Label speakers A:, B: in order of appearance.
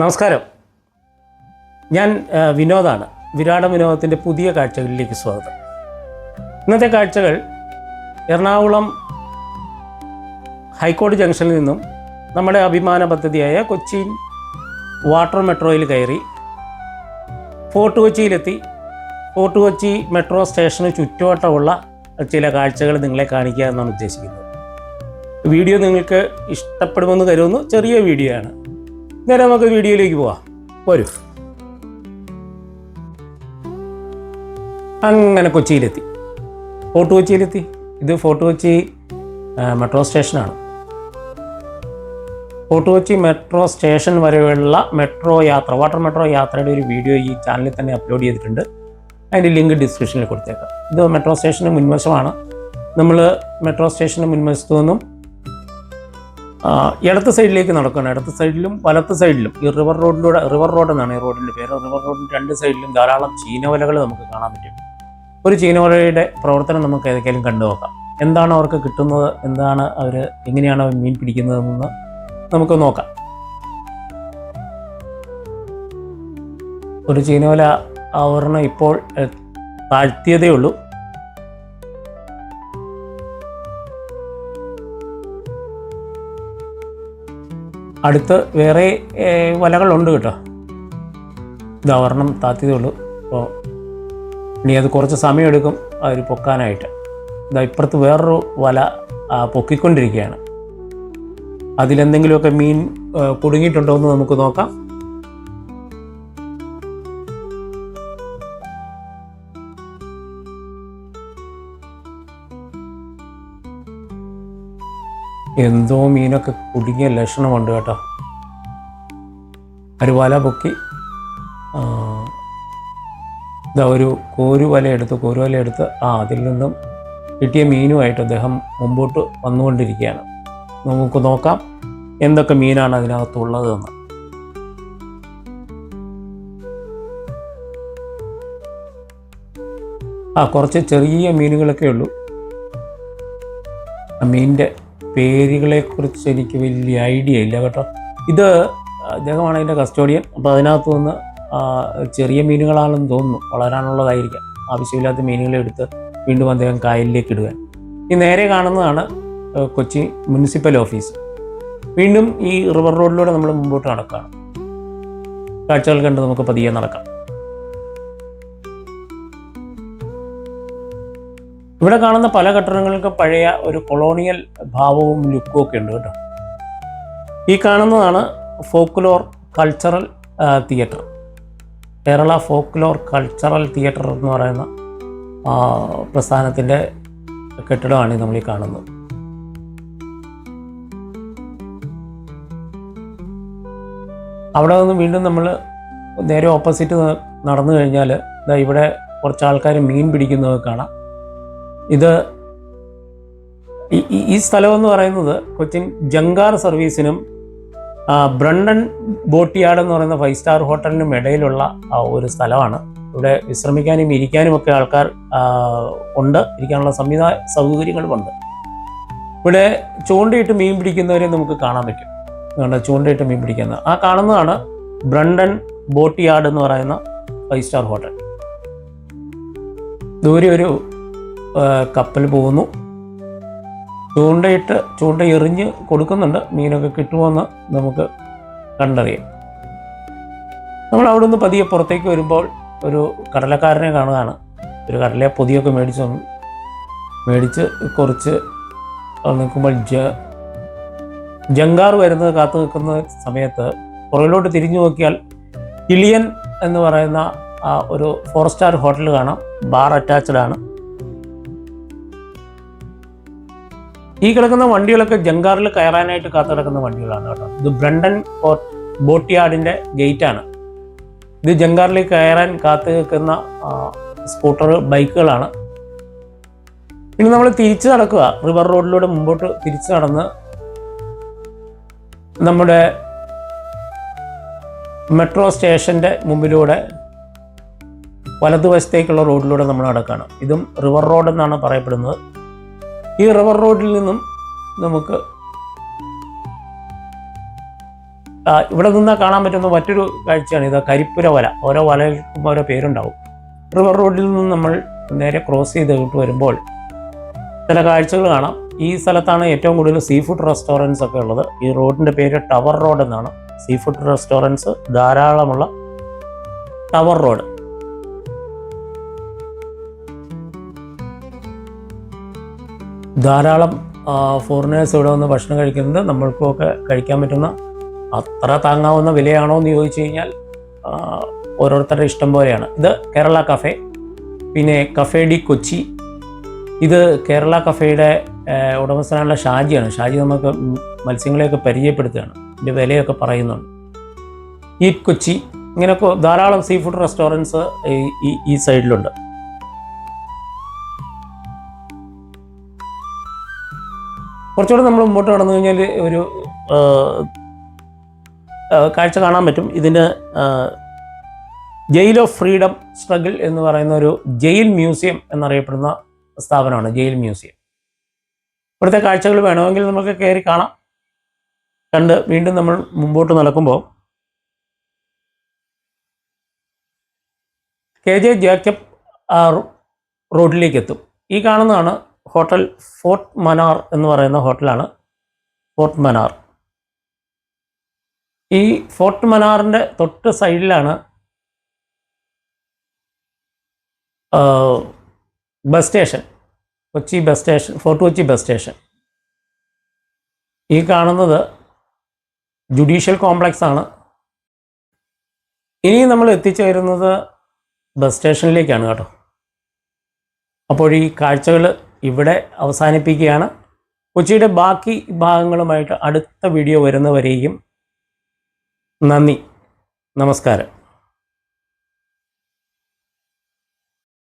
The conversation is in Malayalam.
A: നമസ്കാരം, ഞാൻ വിനോദാണ്. വിരാട വിനോദത്തിൻ്റെ പുതിയ കാഴ്ചകളിലേക്ക് സ്വാഗതം. ഇന്നത്തെ കാഴ്ചകൾ എറണാകുളം ഹൈക്കോടതി ജംഗ്ഷനിൽ നിന്നും നമ്മുടെ അഭിമാന പദ്ധതിയായ കൊച്ചിൻ വാട്ടർ മെട്രോയിൽ കയറി ഫോർട്ട് കൊച്ചിയിലെത്തി ഫോർട്ട് കൊച്ചി മെട്രോ സ്റ്റേഷന് ചുറ്റുവട്ടമുള്ള ചില കാഴ്ചകൾ നിങ്ങളെ കാണിക്കുക എന്നാണ് ഉദ്ദേശിക്കുന്നത്. വീഡിയോ നിങ്ങൾക്ക് ഇഷ്ടപ്പെടുമെന്ന് കരുതുന്നു. ചെറിയ വീഡിയോ ആണ്. നേരെ നമുക്ക് വീഡിയോയിലേക്ക് പോവാം. വരൂ. അങ്ങനെ കൊച്ചിയിലെത്തി, ഫോർട്ട് കൊച്ചിയിലെത്തി. ഇത് ഫോർട്ട് കൊച്ചി മെട്രോ സ്റ്റേഷനാണ്. ഫോർട്ട് കൊച്ചി മെട്രോ സ്റ്റേഷൻ വരെയുള്ള മെട്രോ യാത്ര, വാട്ടർ മെട്രോ യാത്രയുടെ ഒരു വീഡിയോ ഈ ചാനലിൽ തന്നെ അപ്ലോഡ് ചെയ്തിട്ടുണ്ട്. അതിൻ്റെ ലിങ്ക് ഡിസ്ക്രിപ്ഷനിൽ കൊടുത്തേക്കാം. ഇത് മെട്രോ സ്റ്റേഷൻ്റെ മുൻവശമാണ്. നമ്മൾ മെട്രോ സ്റ്റേഷൻ്റെ മുൻവശത്തു നിന്നും ഇടത്ത് സൈഡിലേക്ക് നടക്കുകയാണ്. ഇടത്ത് സൈഡിലും വലത്ത് സൈഡിലും ഈ റിവർ റോഡ് എന്നാണ് ഈ റോഡിൻ്റെ പേര്. റിവർ റോഡിൻ്റെ രണ്ട് സൈഡിലും ധാരാളം ചീനവലകൾ നമുക്ക് കാണാൻ പറ്റും. ഒരു ചീനവലയുടെ പ്രവർത്തനം നമുക്ക് ഏതൊക്കെയാലും കണ്ടു നോക്കാം. എന്താണ് അവർക്ക് കിട്ടുന്നത്, എന്താണ് എങ്ങനെയാണ് അവർ മീൻ പിടിക്കുന്നതെന്ന് നമുക്ക് നോക്കാം. ഒരു ചീനവല ആവരണം ഇപ്പോൾ താഴ്ത്തിയതേ ഉള്ളൂ. അടുത്ത് വേറെ വലകളുണ്ട് കേട്ടോ. ഇത് ആവരണം താഴ്ത്തിയതേ ഉള്ളൂ. അപ്പോൾ ഇനി അത് കുറച്ച് സമയമെടുക്കും അവർ പൊക്കാനായിട്ട്. ഇതാ ഇപ്പുറത്ത് വേറൊരു വല പൊക്കിക്കൊണ്ടിരിക്കുകയാണ്. അതിലെന്തെങ്കിലുമൊക്കെ മീൻ കുടുങ്ങിയിട്ടുണ്ടോ എന്ന് നമുക്ക് നോക്കാം. എന്തോ മീനൊക്കെ കുടുങ്ങിയ ലക്ഷണമുണ്ട് കേട്ടോ. ഒരു വല പൊക്കി ഇതാ ഒരു കോരുവല എടുത്ത് അതിൽ നിന്നും കിട്ടിയ മീനുമായിട്ട് അദ്ദേഹം മുമ്പോട്ട് വന്നുകൊണ്ടിരിക്കുകയാണ്. നമുക്ക് നോക്കാം എന്തൊക്കെ മീനാണ് അതിനകത്തുള്ളതെന്ന്. കുറച്ച് ചെറിയ മീനുകളൊക്കെ ഉള്ളൂ. ആ മീനിൻ്റെ പേരുകളെക്കുറിച്ച് എനിക്ക് വലിയ ഐഡിയ ഇല്ല കേട്ടോ. ഇത് അദ്ദേഹമാണ് അതിൻ്റെ കസ്റ്റോഡിയൻ. അപ്പോൾ അതിനകത്ത് നിന്ന് ചെറിയ മീനുകളാണെന്ന് തോന്നുന്നു, വളരാനുള്ളതായിരിക്കാം. ആവശ്യമില്ലാത്ത മീനുകളെ എടുത്ത് വീണ്ടും അദ്ദേഹം കായലിലേക്ക് ഇടുക. ഈ നേരെ കാണുന്നതാണ് കൊച്ചി മുനിസിപ്പൽ ഓഫീസ്. വീണ്ടും ഈ റിവർ റോഡിലൂടെ നമ്മൾ മുമ്പോട്ട് നടക്കുകയാണ്. കാഴ്ചകൾ കണ്ട് നമുക്ക് പതിയെ നടക്കാം. ഇവിടെ കാണുന്ന പല കെട്ടിടങ്ങൾക്ക് പഴയ ഒരു കൊളോണിയൽ ഭാവവും ലുക്കും ഒക്കെ ഉണ്ട് കേട്ടോ. ഈ കാണുന്നതാണ് folklore cultural theatre. Kerala folklore cultural theatre എന്ന് പറയുന്ന പ്രസ്ഥാനത്തിൻ്റെ കെട്ടിടമാണ് നമ്മൾ ഈ കാണുന്നത്. അവിടെ നിന്ന് വീണ്ടും നമ്മൾ നേരെ ഓപ്പോസിറ്റ് നടന്നു കഴിഞ്ഞാൽ ഇവിടെ കുറച്ച് ആൾക്കാർ മീൻ പിടിക്കുന്നത് കാണാം. ഇത് ഈ സ്ഥലമെന്ന് പറയുന്നത് കൊച്ചിൻ ജങ്കാർ സർവീസിനും ബ്രണ്ടൻ ബോട്ട്യാർഡ് എന്ന് പറയുന്ന 5 സ്റ്റാർ ഹോട്ടലിനും ഇടയിലുള്ള ഒരു സ്ഥലമാണ്. ഇവിടെ വിശ്രമിക്കാനും ഇരിക്കാനും ഒക്കെ ആൾക്കാർ ഉണ്ട്. ഇരിക്കാനുള്ള സൗകര്യങ്ങളുമുണ്ട്. ഇവിടെ ചൂണ്ടയിട്ട് മീൻ പിടിക്കുന്നവരെ നമുക്ക് കാണാൻ പറ്റും. അതുകൊണ്ട് ചൂണ്ടയിട്ട് മീൻ പിടിക്കുന്ന കാണുന്നതാണ് ബ്രണ്ടൻ ബോട്ട്യാർഡ് എന്ന് പറയുന്ന 5 സ്റ്റാർ ഹോട്ടൽ. ദൂരെ ഒരു കപ്പൽ പോകുന്നു. ചൂണ്ട എറിഞ്ഞ് കൊടുക്കുന്നുണ്ട്. മീനൊക്കെ കിട്ടുമോയെന്ന് നമുക്ക് കണ്ടറിയാം. നമ്മൾ അവിടെ നിന്ന് പതിയെ പുറത്തേക്ക് വരുമ്പോൾ ഒരു കടലക്കാരനെ കാണുകയാണ്. ഒരു കടലെ പൊതിയൊക്കെ മേടിച്ച് കുറച്ച് നിൽക്കുമ്പോൾ ജങ്കാർ വരുന്നത് കാത്തു നിൽക്കുന്ന സമയത്ത് പുറകിലോട്ട് തിരിഞ്ഞു നോക്കിയാൽ കിളിയൻ എന്ന് പറയുന്ന ഒരു 4 സ്റ്റാർ ഹോട്ടൽ കാണാം. ബാർ അറ്റാച്ച്ഡ് ആണ്. ഈ കിടക്കുന്ന വണ്ടികളൊക്കെ ജങ്കാറിൽ കയറാനായിട്ട് കാത്തു കിടക്കുന്ന വണ്ടികളാണ് കേട്ടോ. ഇത് ബ്രണ്ടൻ ബോട്ട്യാർഡിൻ്റെ ഗേറ്റാണ്. ഇത് ജങ്കാറിലേക്ക് കയറാൻ കാത്തു നിൽക്കുന്ന സ്കൂട്ടർ ബൈക്കുകളാണ്. ഇനി നമ്മൾ തിരിച്ചു നടക്കുക. റിവർ റോഡിലൂടെ മുമ്പോട്ട് തിരിച്ചു നടന്ന് നമ്മുടെ മെട്രോ സ്റ്റേഷൻ്റെ മുമ്പിലൂടെ വലതുവശത്തേക്കുള്ള റോഡിലൂടെ നമ്മൾ നടക്കുകയാണ്. ഇതും റിവർ റോഡ് എന്നാണ് പറയപ്പെടുന്നത്. ഈ റിവർ റോഡിൽ നിന്നും നമുക്ക് ഇവിടെ നിന്ന് കാണാൻ പറ്റുന്ന മറ്റൊരു കാഴ്ചയാണ് ഇത് കരിപ്പുര വല. ഓരോ വലകൾക്കും ഓരോ പേരുണ്ടാവും. റിവർ റോഡിൽ നിന്ന് നമ്മൾ നേരെ ക്രോസ് ചെയ്തിട്ട് വരുമ്പോൾ ചില കാഴ്ചകൾ കാണാം. ഈ സ്ഥലത്താണ് ഏറ്റവും കൂടുതൽ സീ ഫുഡ് റെസ്റ്റോറൻറ്റ്സ് ഒക്കെ ഉള്ളത്. ഈ റോഡിൻ്റെ പേര് ടവർ റോഡ് എന്നാണ്. സീ ഫുഡ് റെസ്റ്റോറൻറ്റ്സ് ധാരാളമുള്ള ടവർ റോഡ്. ധാരാളം ഫോറിനേഴ്സ് ഇവിടെ വന്ന് ഭക്ഷണം കഴിക്കുന്നത് നമ്മൾക്കുമൊക്കെ കഴിക്കാൻ പറ്റുന്ന അത്ര താങ്ങാവുന്ന വിലയാണോ എന്ന് ചോദിച്ചു കഴിഞ്ഞാൽ ഓരോരുത്തരുടെ ഇഷ്ടം പോലെയാണ്. ഇത് കേരള കഫേ, പിന്നെ കഫേ ഡി കൊച്ചി. ഇത് കേരള കഫേയുടെ ഉടമസ്ഥനായുള്ള ഷാജിയാണ്. ഷാജി നമുക്ക് മത്സ്യങ്ങളെയൊക്കെ പരിചയപ്പെടുത്തുകയാണ്, ഇതിൻ്റെ വിലയൊക്കെ പറയുന്നുണ്ട്. ഈറ്റ് കൊച്ചി, ഇങ്ങനെയൊക്കെ ധാരാളം സീ ഫുഡ് റെസ്റ്റോറൻറ്റ്സ് ഈ സൈഡിലുണ്ട്. കുറച്ചുകൂടെ നമ്മൾ മുമ്പോട്ട് കടന്നു കഴിഞ്ഞാൽ ഒരു കാഴ്ച കാണാൻ പറ്റും. ഇതിന് ജയിൽ ഓഫ് ഫ്രീഡം സ്ട്രഗിൾ എന്ന് പറയുന്ന ഒരു ജയിൽ മ്യൂസിയം എന്നറിയപ്പെടുന്ന സ്ഥാപനമാണ് ജയിൽ മ്യൂസിയം. ഇവിടുത്തെ കാഴ്ചകൾ വേണമെങ്കിൽ നമുക്ക് കയറി കാണാം. കണ്ട് വീണ്ടും നമ്മൾ മുമ്പോട്ട് നടക്കുമ്പോൾ KJ ജേക്കബ് റോഡിലേക്ക് എത്തും. ഈ കാണുന്നതാണ് ഹോട്ടൽ ഫോർട്ട് മനാർ എന്ന് പറയുന്ന ഹോട്ടലാണ് ഫോർട്ട് മനാർ. ഈ ഫോർട്ട് മനാറിൻ്റെ തൊട്ട് സൈഡിലാണ് bus station, Kochi bus station, fort Kochi bus station. ഈ കാണുന്നത് ജുഡീഷ്യൽ കോംപ്ലക്സ് ആണ്. ഇനി നമ്മൾ എത്തിച്ചേരുന്നത് ബസ് സ്റ്റേഷനിലേക്കാണ് കേട്ടോ. അപ്പോൾ ഈ കാഴ്ചകൾ ഇവിടെ അവസാനിപ്പിക്കുകയാണ്. കൊച്ചിയുടെ ബാക്കി ഭാഗങ്ങളുമായിട്ട് അടുത്ത വീഡിയോ വരുന്നവരെയും നന്ദി, നമസ്കാരം.